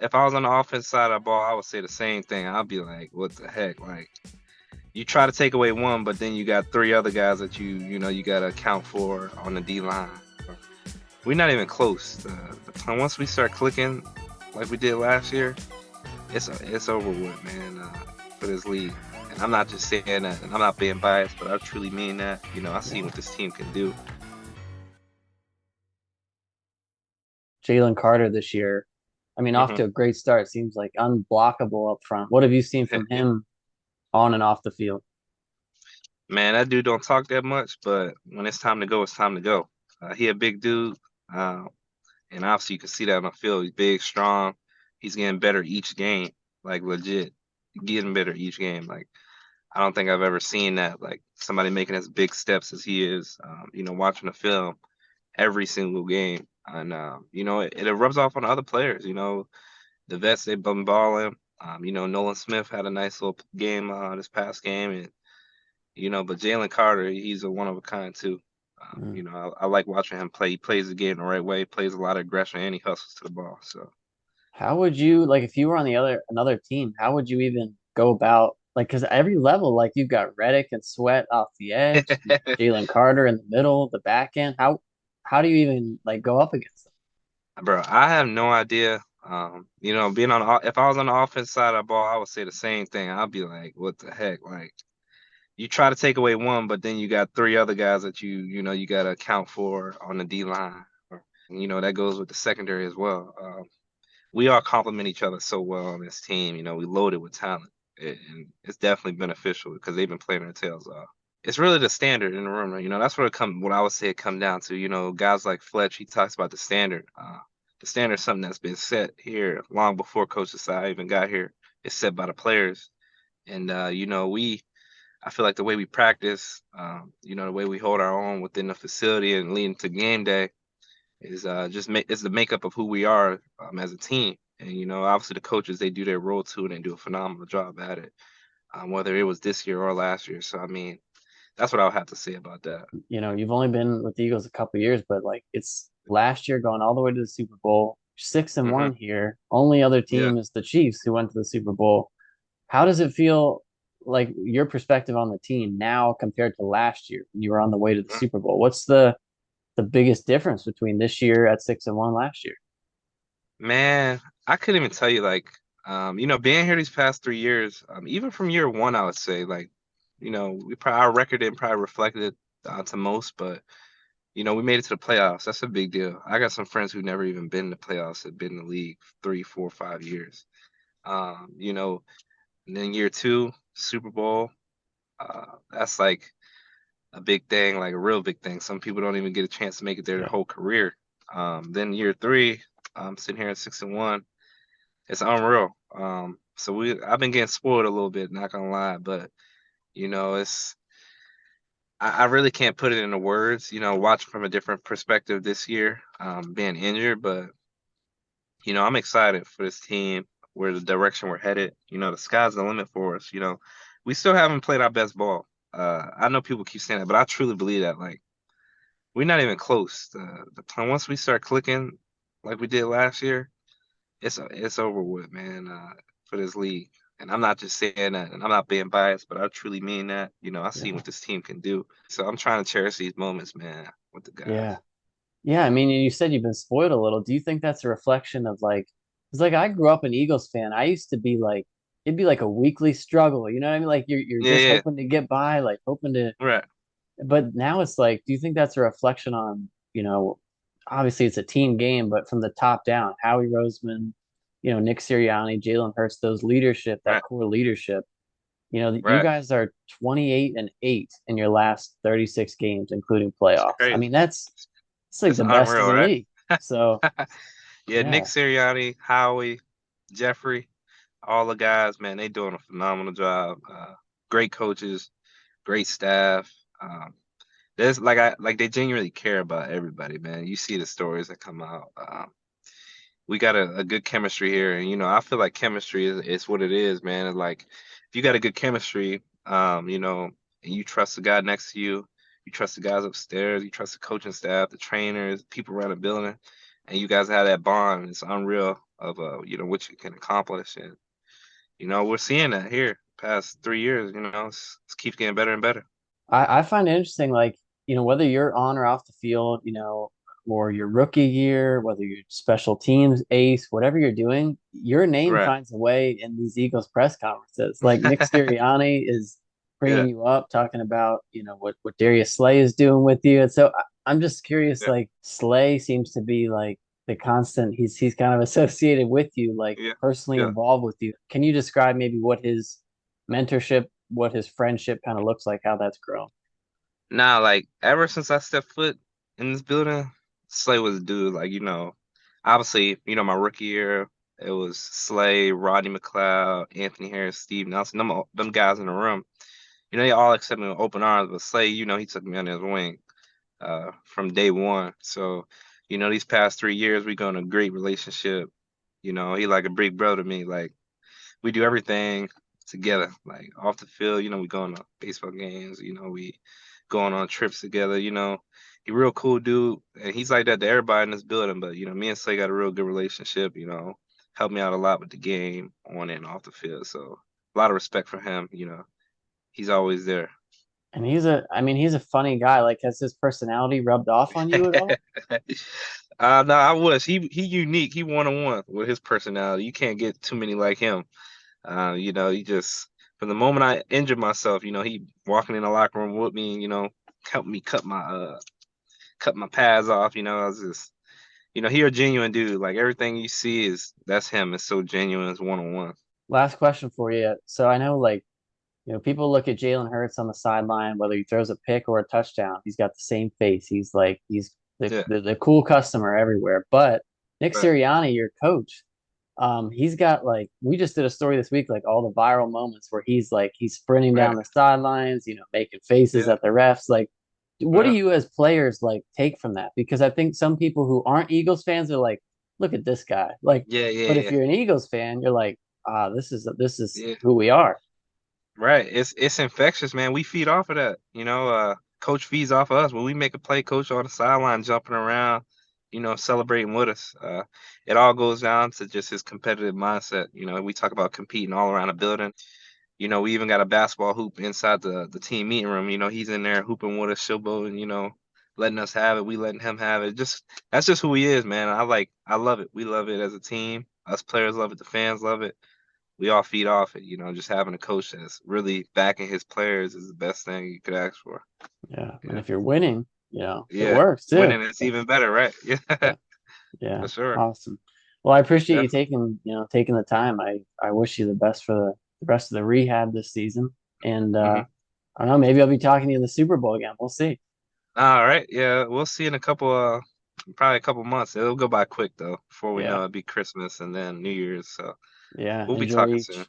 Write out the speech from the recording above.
if I was on the offense side of the ball, I would say the same thing. I'd be like, what the heck? Like, you try to take away one, but then you got three other guys that you got to account for on the D line. We're not even close. Once we start clicking like we did last year, it's over with, man, for this league. And I'm not just saying that, and I'm not being biased, but I truly mean that. I see what this team can do. Jaylen Carter this year. I mean, off Hmm to a great start. Seems like unblockable up front. What have you seen from him on and off the field? Man, that dude don't talk that much, but when it's time to go, it's time to go. He a big dude, uh, and obviously you can see that on the field. He's big, strong. He's getting better each game, like legit, getting better each game. Like I don't think I've ever seen that, like somebody making as big steps as he is. Watching the film every single game, and it rubs off on other players. The vets they bum ball him. Nolan Smith had a nice little game this past game, and but Jalen Carter, he's a one of a kind too. Mm. I like watching him play. He plays the game the right way, plays a lot of aggression, and he hustles to the ball. So How would you like if you were on the other another team? How would you even go about like because every level, like you've got Reddick and Sweat off the edge, Jalen Carter in the middle, the back end. How do you even like go up against them? bro, I have no idea. Being if I was on the offense side of the ball, I would say the same thing. I'd be like, what the heck? Like, you try to take away one, but then you got three other guys that you got to account for on the D line. That goes with the secondary as well. We all complement each other so well on this team. We loaded with talent, and it's definitely beneficial because they've been playing their tails off. It's really the standard in the room, right? That's what it come. What I would say it come down to. Guys like Fletch, he talks about the standard. The standard is something that's been set here long before Coach Desai even got here. It's set by the players, and I feel like the way we practice, the way we hold our own within the facility and leading to game day is is the makeup of who we are as a team. And obviously the coaches they do their role too, and they do a phenomenal job at it, whether it was this year or last year. So I mean, that's what I would have to say about that. You've only been with the Eagles a couple years, but like it's last year going all the way to the Super Bowl, 6-1 Hmm here. Only other Yeah. team is the Chiefs who went to the Super Bowl. How does it feel like your perspective on the team now compared to last year when you were on the way to the Mhm. Super Bowl? What's the biggest difference between this year at 6-1 last year? Man, I couldn't even tell you like, being here these past 3 years, even from year one, I would say like, we probably our record didn't probably reflect it to most, but we made it to the playoffs. That's a big deal. I got some friends who never even been in the playoffs, have been in the league 3, 4, 5 years. You know, and then year two, Super Bowl. That's like a big thing, like a real big thing. Some people don't even get a chance to make it their Yeah. whole career. Then year three, I'm sitting here at 6-1. It's unreal. I've been getting spoiled a little bit, not gonna lie, but it's I really can't put it into words. Watching from a different perspective this year, being injured, but I'm excited for this team, where the direction we're headed. The sky's the limit for us. We still haven't played our best ball. I know people keep saying that, but I truly believe that. Like, we're not even close. Once we start clicking like we did last year, it's over with, man. For this league, and I'm not just saying that, and I'm not being biased, but I truly mean that. I see Yeah. what this team can do, so I'm trying to cherish these moments, man, with the guys. Yeah. Yeah, I mean, you said you've been spoiled a little. Do you think that's a reflection of like, because like I grew up an Eagles fan. I used to be like, it'd be like a weekly struggle. You know what I mean? Like you're Yeah, just yeah, hoping to get by, like hoping to. right. But now it's like, do you think that's a reflection on, obviously it's a team game, but from the top down, Howie Roseman, Nick Sirianni, Jalen Hurts, those leadership, that Right, core leadership. You right. guys are 28-8 in your last 36 games, including It's playoffs. I crazy. mean, that's it's like It's the best in unreal, the right? league. So Yeah, Nick yeah, Sirianni, Howie, Jeffrey, all the guys, man, they doing a phenomenal job. Great coaches, great staff. There's like they genuinely care about everybody, man. You see the stories that come out. We got a good chemistry here, and I feel like chemistry is what it is, man. It's like if you got a good chemistry, and you trust the guy next to you, you trust the guys upstairs, you trust the coaching staff, the trainers, people around the building, and you guys have that bond. It's unreal. of what you can accomplish. And we're seeing that here past 3 years. It keeps getting better and better. I find it interesting, like, whether you're on or off the field, or your rookie year, whether you're special teams ace, whatever you're doing, your name Right. finds a way in these Eagles press conferences. Like Nick Sirianni is bringing Yeah. you up, talking about, what Darius Slay is doing with you. And so I'm just curious, Yeah. like Slay seems to be like the constant, he's kind of associated with you, like Yeah. personally Yeah. involved with you. Can you describe maybe what his mentorship, what his friendship kind of looks like, how that's grown? Now, like ever since I stepped foot in this building, Slay was a dude. Like, obviously, my rookie year, it was Slay, Rodney McLeod, Anthony Harris, Steve Nelson, them guys in the room. They all accepted me with open arms, but Slay, he took me under his wing from day one. So, these past 3 years, we got in a great relationship. He like a big brother to me. Like, we do everything together. Like off the field, we go on to baseball games, we going on trips together, he real cool dude. And he's like that to everybody in this building. But, me and Slay got a real good relationship, helped me out a lot with the game on and off the field. So a lot of respect for him, he's always there. And I mean, he's a funny guy. Like, has his personality rubbed off on you at all? No, I was. He unique. He one on one with his personality. You can't get too many like him. He just from the moment I injured myself, he walking in the locker room with me, helped me cut my pads off. I was just, he a genuine dude. Like everything you see that's him. It's so genuine. It's one on one. Last question for you. So I know, like, people look at Jalen Hurts on the sideline, whether he throws a pick or a touchdown, he's got the same face. He's Yeah, the cool customer everywhere. But Nick right, Sirianni, your coach, he's got, like, we just did a story this week, like all the viral moments where he's sprinting down right, the sidelines, making faces yeah, at the refs. Like, what do yeah, you as players like take from that? Because I think some people who aren't Eagles fans are like, look at this guy. Like, yeah, but if yeah, you're an Eagles fan, you're like, this is yeah. who we are. Right. It's infectious, man. We feed off of that. Coach feeds off of us. When we make a play, coach on the sideline jumping around, celebrating with us. It all goes down to just his competitive mindset. We talk about competing all around the building. We even got a basketball hoop inside the team meeting room. He's in there hooping with us, showboating, letting us have it. We letting him have it. Just that's just who he is, man. I love it. We love it as a team. Us players love it. The fans love it. We all feed off it. Just having a coach that's really backing his players is the best thing you could ask for. Yeah. And Yeah. if you're winning, it Yeah. works too. Winning is even better, right? Yeah, Yeah. Yeah. for sure. Awesome. Well, I appreciate you Definitely. taking the time. I wish you the best for the rest of the rehab this season. And Hmm. I don't know, maybe I'll be talking to you in the Super Bowl again. We'll see. All right. Yeah. We'll see in a couple probably a couple months. It'll go by quick though. Before we know Yeah. it, it'll be Christmas and then New Year's. So Yeah. we'll be Enjoy talking soon. each.